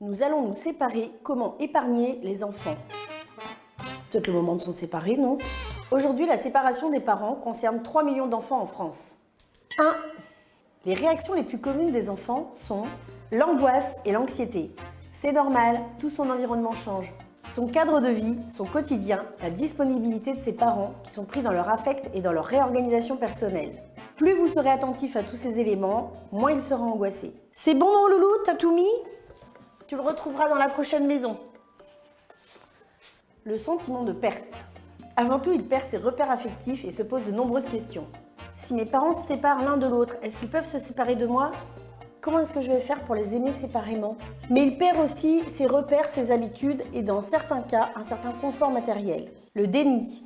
Nous allons nous séparer. Comment épargner les enfants? Peut-être le moment de s'en séparer, non? Aujourd'hui, la séparation des parents concerne 3 millions d'enfants en France. 1. Les réactions les plus communes des enfants sont l'angoisse et l'anxiété. C'est normal, tout son environnement change. Son cadre de vie, son quotidien, la disponibilité de ses parents qui sont pris dans leur affect et dans leur réorganisation personnelle. Plus vous serez attentif à tous ces éléments, moins il sera angoissé. C'est bon mon loulou, t'as tout mis? Tu le retrouveras dans la prochaine maison. Le sentiment de perte. Avant tout, il perd ses repères affectifs et se pose de nombreuses questions. Si mes parents se séparent l'un de l'autre, est-ce qu'ils peuvent se séparer de moi? Comment est-ce que je vais faire pour les aimer séparément? Mais il perd aussi ses repères, ses habitudes et dans certains cas, un certain confort matériel. Le déni.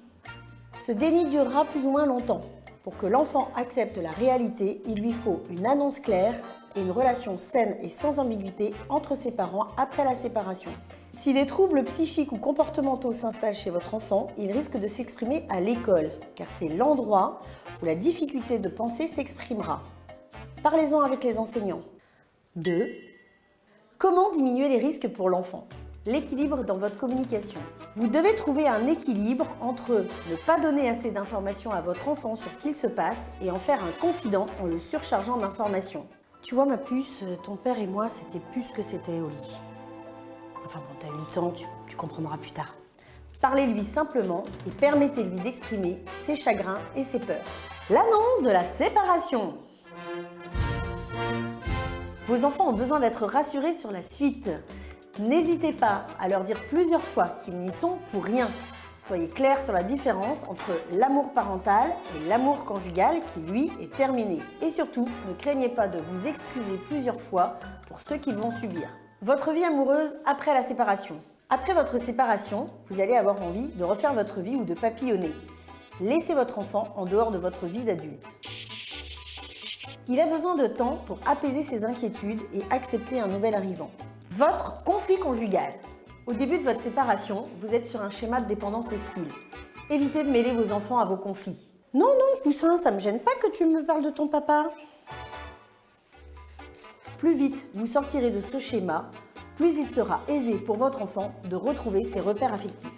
Ce déni durera plus ou moins longtemps. Pour que l'enfant accepte la réalité, il lui faut une annonce claire et une relation saine et sans ambiguïté entre ses parents après la séparation. Si des troubles psychiques ou comportementaux s'installent chez votre enfant, il risque de s'exprimer à l'école, car c'est l'endroit où la difficulté de penser s'exprimera. Parlez-en avec les enseignants. 2. Comment diminuer les risques pour l'enfant? L'équilibre dans votre communication. Vous devez trouver un équilibre entre ne pas donner assez d'informations à votre enfant sur ce qu'il se passe et en faire un confident en le surchargeant d'informations. Tu vois ma puce, ton père et moi, c'était plus ce que c'était au lit. Enfin bon, t'as 8 ans, tu comprendras plus tard. Parlez-lui simplement et permettez-lui d'exprimer ses chagrins et ses peurs. L'annonce de la séparation. Vos enfants ont besoin d'être rassurés sur la suite. N'hésitez pas à leur dire plusieurs fois qu'ils n'y sont pour rien. Soyez clairs sur la différence entre l'amour parental et l'amour conjugal qui, lui, est terminé. Et surtout, ne craignez pas de vous excuser plusieurs fois pour ceux qu'ils vont subir. Votre vie amoureuse après la séparation. Après votre séparation, vous allez avoir envie de refaire votre vie ou de papillonner. Laissez votre enfant en dehors de votre vie d'adulte. Il a besoin de temps pour apaiser ses inquiétudes et accepter un nouvel arrivant. Votre conflit conjugal. Au début de votre séparation, vous êtes sur un schéma de dépendance hostile. Évitez de mêler vos enfants à vos conflits. Non, non, Poussin, ça me gêne pas que tu me parles de ton papa. Plus vite vous sortirez de ce schéma, plus il sera aisé pour votre enfant de retrouver ses repères affectifs.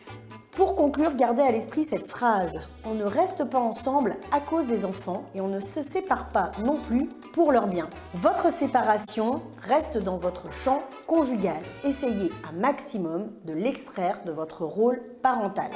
Pour conclure, gardez à l'esprit cette phrase. On ne reste pas ensemble à cause des enfants et on ne se sépare pas non plus pour leur bien. Votre séparation reste dans votre champ conjugal. Essayez un maximum de l'extraire de votre rôle parental.